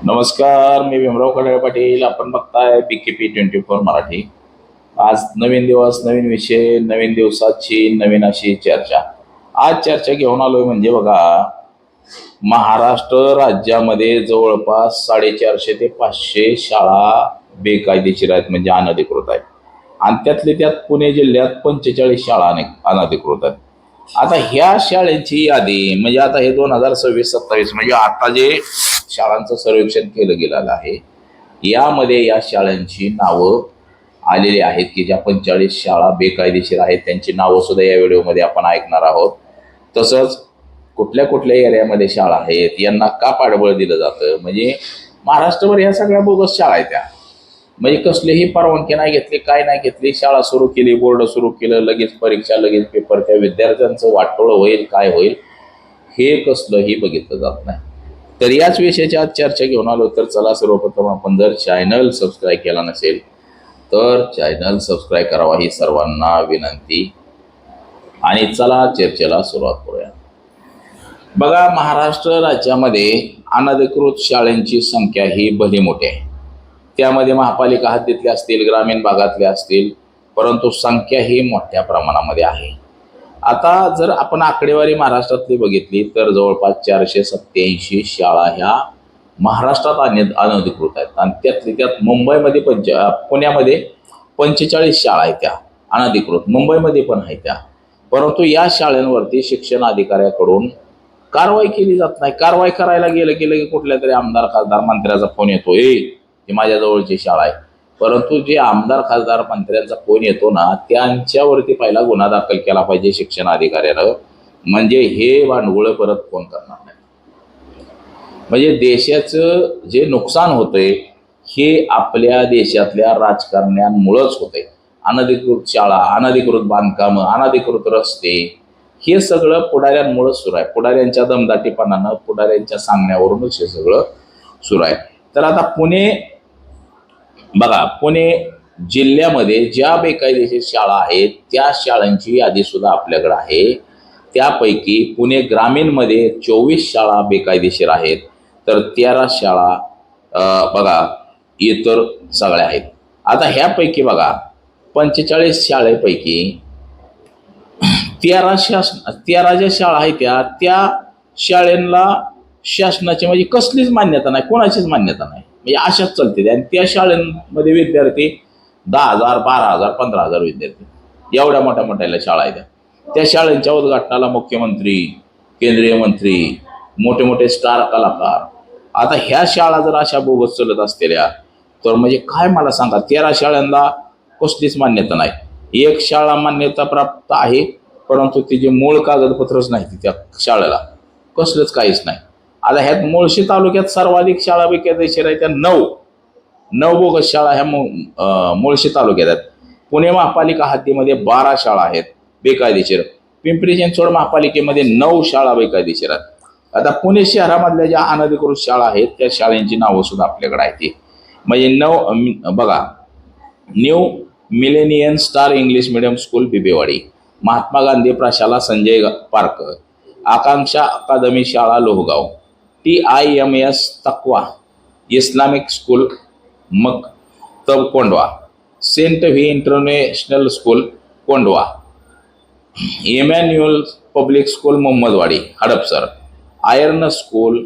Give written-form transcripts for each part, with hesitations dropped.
नमस्कार, मी भीमराव खडे पाटील. आपण बघताय BKP 24 मराठी. आज नवीन दिवस, नवीन विषय, नवीन दिवसाची नवीन अशी चर्चा. आज चर्चा घेऊन आलोय म्हणजे बघा, महाराष्ट्र राज्यामध्ये जवळपास 450 ते 500 शाळा बेकायदेशीर आहेत, म्हणजे अनधिकृत आहेत. आणि त्यात पुणे जिल्ह्यात 45 शाळा अनधिकृत आहेत. आता ह्या शाळेची यादी म्हणजे आता हे 2026-27 म्हणजे आता जे शाळांचं सर्वेक्षण केलं गेलेलं आहे, यामध्ये या शाळांची नावं आलेली आहेत की ज्या 45 शाळा बेकायदेशीर आहेत. त्यांची नावं सुद्धा या व्हिडिओमध्ये आपण ऐकणार आहोत. तसंच कुठल्या कुठल्या एरियामध्ये शाळा आहेत, यांना का पाठबळ दिलं जातं, म्हणजे महाराष्ट्रभर ह्या सगळ्या बोगस शाळा आहेत त्या. म्हणजे कसलीही परवानगी नाही घेतली, काय नाही घेतली, शाळा सुरू केली, बोर्ड सुरू केलं, लगेच परीक्षा, लगेच पेपर. त्या विद्यार्थ्यांचं वाटोळं होईल, काय होईल हे कसलंही बघितलं जात नाही. तर याच विषयाची आज चर्चा घेऊन आलो. तर चला, सर्वप्रथम आपण जर चॅनल सबस्क्राईब केला नसेल तर चॅनल सबस्क्राईब करावा ही सर्वांना विनंती. आणि चला चर्चेला सुरुवात करूया. बघा, महाराष्ट्र राज्यामध्ये अनधिकृत शाळांची संख्या ही भली मोठी आहे. त्यामध्ये महापालिका हद्दीतल्या असतील, ग्रामीण भागातल्या असतील, परंतु संख्या ही मोठ्या प्रमाणामध्ये आहे. आता जर आपण आकडेवारी महाराष्ट्रातली बघितली तर जवळपास 487 शाळा ह्या महाराष्ट्रात अनधिकृत आहेत. आणि त्यात मुंबईमध्ये पुण्यामध्ये 45 शाळा आहेत त्या अनधिकृत, मुंबईमध्ये पण आहेत त्या. परंतु या शाळांवरती शिक्षण अधिकाऱ्याकडून कारवाई केली जात नाही. कारवाई करायला गेलं की कुठल्या तरी आमदार, खासदार, मंत्र्याचा फोन येतो, ही माझ्या जवळची शाळा आहे. परंतु जे आमदार, खासदार, मंत्र्यांचा फोन येतो ना, त्यांच्यावरती पहिला गुन्हा दाखल केला पाहिजे शिक्षण अधिकाऱ्यानं, म्हणजे हे भांडवळ परत फोन करणार नाही. म्हणजे देशाचं जे नुकसान होतंय हे आपल्या देशातल्या राजकारण्यांमुळंच होतंय. अनधिकृत शाळा, अनधिकृत बांधकामं, अनधिकृत रस्ते, हे सगळं पुढाऱ्यांमुळेच सुरू आहे. पुढाऱ्यांच्या दमदाटीपणानं, पुढाऱ्यांच्या सांगण्यावरूनच हे सगळं सुरू आहे. तर आता पुणे जिल्ह्यामध्ये ज्या बेकायदेशीर शाळा आहेत त्या शाळांची यादी सुद्धा आपल्याकडे आहे. त्यापैकी पुणे ग्रामीणमध्ये 24 शाळा बेकायदेशीर आहेत, तर 13 शाळा बघा इतर सगळ्या आहेत. आता ह्यापैकी बघा 45 शाळेपैकी 13 ज्या शाळा आहेत त्या शाळेला शासनाची म्हणजे कसलीच मान्यता नाही, कोणाचीच मान्यता नाही, म्हणजे अशाच चालते. आणि त्या शाळांमध्ये विद्यार्थी 10,000, 12,000, 15,000 विद्यार्थी, एवढ्या मोठ्या शाळा आहेत. त्या शाळांच्या उद्घाटनाला मुख्यमंत्री, केंद्रीय मंत्री, मोठे मोठे स्टार कलाकार. आता ह्या शाळा जर अशा बोगस चालत असलेल्या तर म्हणजे काय मला सांगा, 13 शाळांना कसलीच मान्यता नाही. एक शाळा मान्यता प्राप्त आहे, परंतु तिचे मूळ कागदपत्रच नाही त्या शाळेला, कसलंच काहीच नाही. आता ह्यात मुळशी तालुक्यात सर्वाधिक शाळा बेकायदेशीर आहेत, त्या 9 बोगस शाळा ह्या मुळशी तालुक्यात आहेत. पुणे महापालिका हद्दीमध्ये 12 शाळा आहेत बेकायदेशीर. पिंपरी चिंचवड महापालिकेमध्ये 9 शाळा बेकायदेशीर आहेत. आता पुणे शहरामधल्या ज्या अनधिकृत शाळा आहेत त्या शाळांची नावं सुद्धा आपल्याकडे आहेत. म्हणजे बघा, new millennium star English medium school Bibwewadi, Mahatma Gandhi प्रशाला संजय पार्क, आकांक्षा अकादमी शाळा Lohegaon, TIMS Taqwa Islamic school Maktab Kondhwa, saint V international school Kondhwa, Emmanuel public school Mohammadwadi Hadapsar, iron school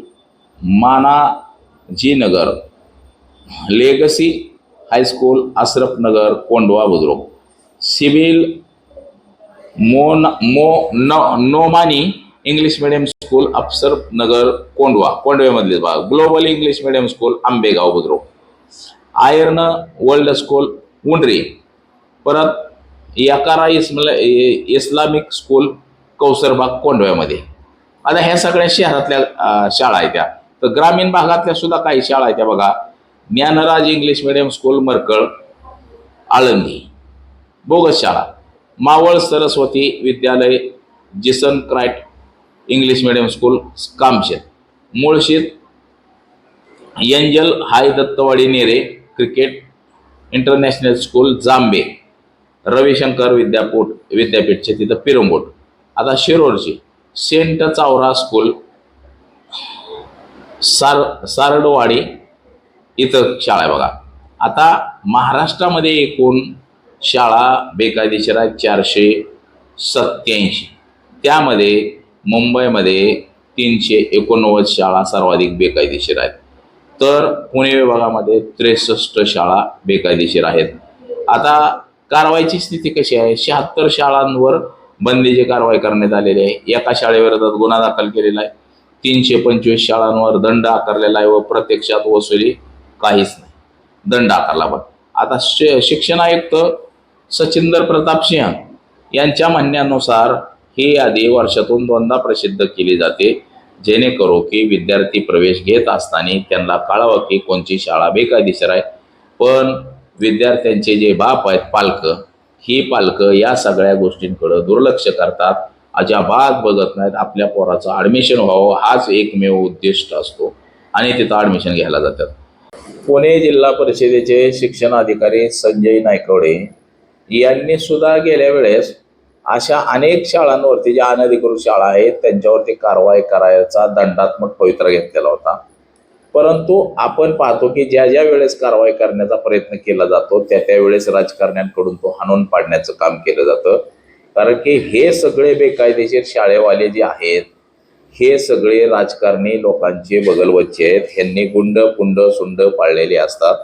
Manajinagar, legacy high school Ashraf Nagar Kondhwa Budruk, civil Nomani English medium school Afsar Nagar कोंडवेमधले भाग, global English medium school Ambegaon Budruk, iron world school Undri, परत याकारा Islamic school कौसरबाग कोंडव्यामध्ये. आता ह्या सगळ्या शहरातल्या शाळा आहेत त्या. तर ग्रामीण भागातल्या सुद्धा काही शाळा आहेत त्या बघा. Dnyanraj English medium school Markal Alandi bogus शाळा, मावळ सरस्वती विद्यालय जिसन क्राईट इंग्लिश मीडियम स्कूल कामशेत, मुळशीत angel high Dattawadi Nere cricket international school Jambe, Ravishankar विद्यापीठचे तिथं पिरंबोट. आता शिरोरची सेंट चावरा स्कूल सारडवाडी इथं शाळा आहे बघा. आता महाराष्ट्रामध्ये एकूण शाळा बेकायदेशीर आहेत 487. त्यामध्ये मुंबईमध्ये 389 शाळा सर्वाधिक बेकायदेशीर आहेत. तर पुणे विभागामध्ये 63 शाळा बेकायदेशीर आहेत. आता कारवाईची स्थिती कशी आहे? 76 शाळांवर बंदीची कारवाई करण्यात आलेली आहे. एका शाळेविरोधात गुन्हा दाखल केलेला आहे. 325 शाळांवर दंड आकारलेला आहे व प्रत्यक्षात वसुली काहीच नाही, दंड आकारला. पण आता शिक्षण आयुक्त सचिंदर प्रताप सिंह यांच्या म्हणण्यानुसार ही यादी वर्षातून 2दा प्रसिद्ध केली जाते, जेणेकरून की विद्यार्थी प्रवेश घेत असताना त्यांना कळावं की कोणती शाळा बेकायदेशीर आहे. पण विद्यार्थ्यांचे जे बाप आहेत, ही पालक या सगळ्या गोष्टींकडे दुर्लक्ष करतात, अजिबात बघत नाहीत. आपल्या पोराचं ॲडमिशन व्हावं हाच एकमेव उद्दिष्ट असतो आणि तिथं ॲडमिशन घ्यायला जातात. पुणे जिल्हा परिषदेचे शिक्षण अधिकारी संजय नायकवडे यांनी सुद्धा गेल्या वेळेस अशा अनेक शाळांवरती, ज्या अनधिकृत शाळा आहेत त्यांच्यावरती कारवाई करायचा दंडात्मक पवित्रा घेतलेला होता. परंतु आपण पाहतो की ज्या ज्या वेळेस कारवाई करण्याचा प्रयत्न केला जातो त्या वेळेस राजकारण्यांकडून तो हाणून पाडण्याचं काम केलं जातं. कारण की हे सगळे बेकायदेशीर शाळेवाले जे आहेत हे सगळे राजकारणी लोकांचे बगलवच्चे आहेत. ह्यांनी गुंड पुंड सुंड पाळलेले असतात.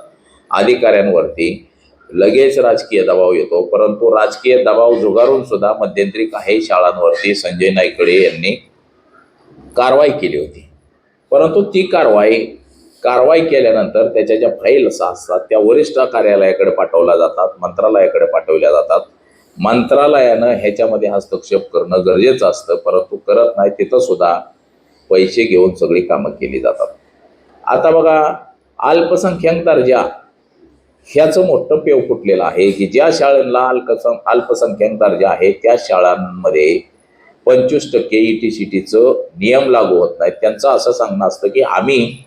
अधिकाऱ्यांवरती लगेच राजकीय दबाव येतो, परंतु राजकीय दबाव झुगारून सुद्धा मध्यंतरी काही शाळांवरती संजय नायकडे यांनी कारवाई केली होती. परंतु ती कारवाई केल्यानंतर त्याच्या ज्या फाईल्स असतात त्या वरिष्ठ कार्यालयाकडे पाठवल्या जातात, मंत्रालयाकडे पाठवल्या जातात. मंत्रालयानं ह्याच्यामध्ये हस्तक्षेप करणं गरजेचं असतं, परंतु करत नाही. तिथं सुद्धा पैसे घेऊन सगळी कामं केली जातात. आता बघा, अल्पसंख्याक दर्जा ह्याचं मोठं पेव फुटलेलं आहे की ज्या शाळांना अल्पसंख्याक दर्जा आहे त्या शाळांमध्ये 25% ETCTचं नियम लागू होत नाहीत. त्यांचं असं सांगणं असतं की आम्ही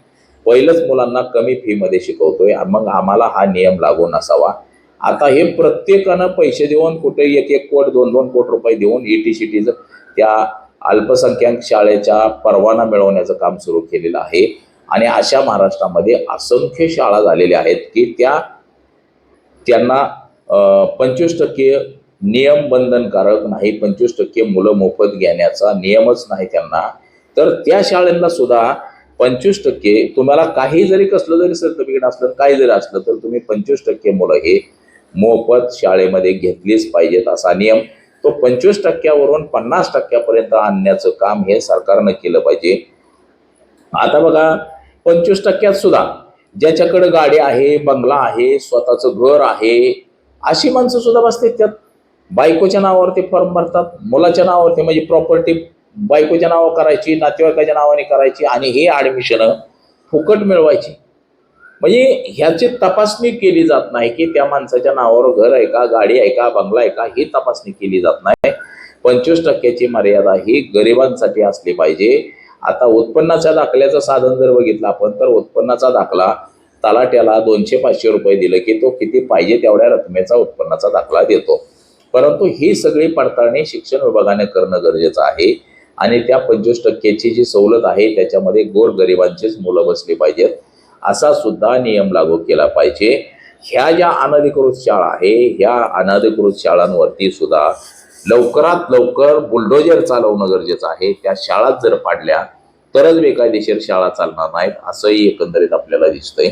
पहिलंच मुलांना कमी फीमध्ये शिकवतोय, मग आम्हाला हा नियम लागू नसावा. आता हे प्रत्येकानं पैसे देऊन, कुठे 1-1 कोट 2-2 कोट रुपये देऊन ETCTचं त्या अल्पसंख्याक शाळेचा परवाना मिळवण्याचं काम सुरू केलेलं आहे. आणि अशा महाराष्ट्रामध्ये असंख्य शाळा झालेल्या आहेत की त्यांना 25% नियम बंधनकारक नाही, 25% मुलं मोफत घेण्याचा नियमच नाही त्यांना. तर त्या शाळेला सुद्धा 25% तुम्हाला काही जरी कसलं जरी सर्टिफिकेट असलं, काही जरी असलं, तर तुम्ही 25% मुलं हे मोफत शाळेमध्ये घेतलीच पाहिजेत असा नियम. तो 25%वरून 50%पर्यंत आणण्याचं काम हे सरकारनं केलं पाहिजे. आता बघा, 25%त सुद्धा ज्याच्याकडे गाडी आहे, बंगला आहे, स्वतःचं घर आहे, अशी माणसं सुद्धा बसतात. त्यात बायकोच्या नावावरती फॉर्म भरतात, मुलाच्या नावावरती, म्हणजे प्रॉपर्टी बायकोच्या नावावर करायची, नातेवाईकाच्या नावाने करायची आणि हे ॲडमिशन फुकट मिळवायची. म्हणजे ह्याची तपासणी केली जात नाही की त्या माणसाच्या नावावर घर आहे का, गाडी आहे का, बंगला आहे का, ही तपासणी केली जात नाही. 25%ची मर्यादा ही गरिबांसाठी असली पाहिजे. आता उत्पन्नाच्या दाखल्याचं साधन जर बघितलं आपण, तर उत्पन्नाचा दाखला तलाट्याला 200-500 रुपये दिलं की तो किती पाहिजे तेवढ्या रकमेचा उत्पन्नाचा दाखला देतो. परंतु ही सगळी पडताळणी शिक्षण विभागाने करणं गरजेचं आहे. आणि त्या 25%ची जी सवलत आहे त्याच्यामध्ये गोरगरिबांचीच मुलं बसली पाहिजेत असा सुद्धा नियम लागू केला पाहिजे. ह्या ज्या अनधिकृत शाळा आहे, ह्या अनधिकृत शाळांवरती सुद्धा लवकरात लवकर बुलडोजर चालवणं गरजेचं आहे. त्या शाळात जर पाडल्या तरच बेकायदेशीर शाळा चालणार नाहीत, असंही एकंदरीत आपल्याला दिसतंय.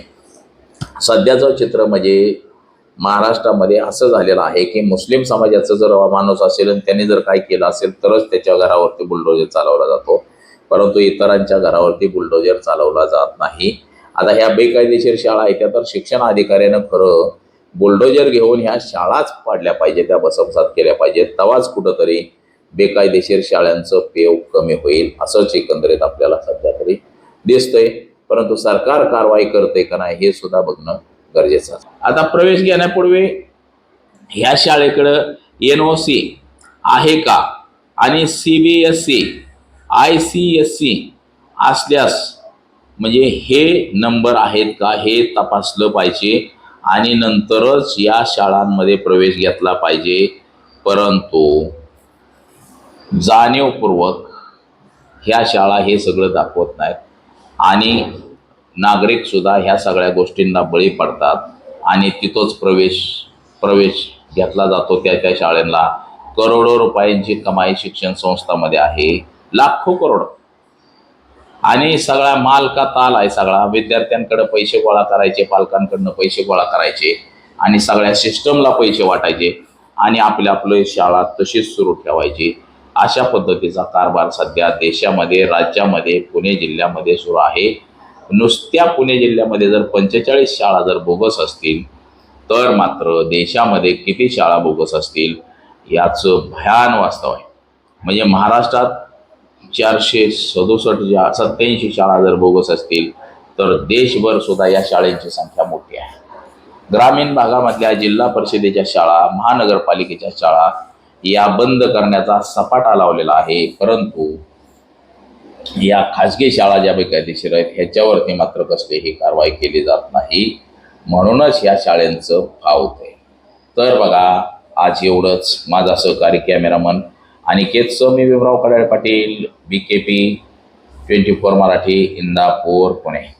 सध्याचं चित्र म्हणजे महाराष्ट्रामध्ये असं झालेलं आहे की मुस्लिम समाजाचं जर माणूस असेल आणि त्यांनी जर काय केलं असेल तरच त्याच्या घरावरती बुलडोजर चालवला जातो, परंतु इतरांच्या घरावरती बुलडोजर चालवला जात नाही. आता ह्या बेकायदेशीर शाळा आहेत त्या तर शिक्षण अधिकाऱ्यानं खरं बुलडोजर घेऊन ह्या शाळाच पाडल्या पाहिजे, त्या भस्मसात केल्या पाहिजेत. तेव्हाच कुठंतरी बेकायदेशीर शाळांचं पेव कमी होईल असंच एकंदरीत आपल्याला सध्या तरी दिसतंय. परंतु सरकार कारवाई करते का नाही हे सुद्धा बघणं गरजेचं आहे. आता प्रवेश घेण्यापूर्वी ह्या शाळेकडं NOC आहे का आणि CBSE ICSE असल्यास म्हणजे हे नंबर आहेत का हे तपासलं पाहिजे आणि नंतरच या शाळांमध्ये प्रवेश घेतला पाहिजे. परंतु जाणीवपूर्वक ह्या शाळा हे सगळं दाखवत नाहीत आणि नागरिक सुद्धा ह्या सगळ्या गोष्टींना बळी पडतात आणि तिथंच प्रवेश घेतला जातो त्या शाळेला. करोडो रुपयांची कमाई शिक्षण संस्थांमध्ये आहे, लाखो करोड. आणि सगळा माल का ताल आहे सगळा. विद्यार्थ्यांकडे पैसे गोळा करायचे, पालकांकडनं पैसे गोळा करायचे आणि सगळ्या सिस्टमला पैसे वाटायचे आणि आपली शाळा तशीच सुरू ठेवायची. अशा पद्धतीचा कारभार सध्या देशामध्ये, राज्यामध्ये, पुणे जिल्ह्यामध्ये सुरू आहे. नुसत्या पुणे जिल्ह्यामध्ये जर 45 शाळा जर बोगस असतील तर मात्र देशामध्ये किती शाळा बोगस असतील याचं भयान वास्तव आहे. म्हणजे महाराष्ट्रात 487 शाळा जर बोगस असतील तर देशभर सुद्धा या शाळेंची संख्या मोठी आहे. ग्रामीण भागामधल्या जिल्हा परिषदेच्या शाळा, महानगरपालिकेच्या शाळा या बंद करण्याचा सपाटा लावलेला आहे. परंतु या खाजगी शाळा ज्या बेकायदेशीर आहेत ह्याच्यावरती मात्र कसलीही कारवाई केली जात नाही. म्हणूनच या शाळेंचं फाव होतंय. तर बघा, आज एवढंच. माझा सहकारी कॅमेरामन अनिकेतसह मी भीमराव कडाळे पाटील, BKP 24 मराठी, इंदापूर, पुणे.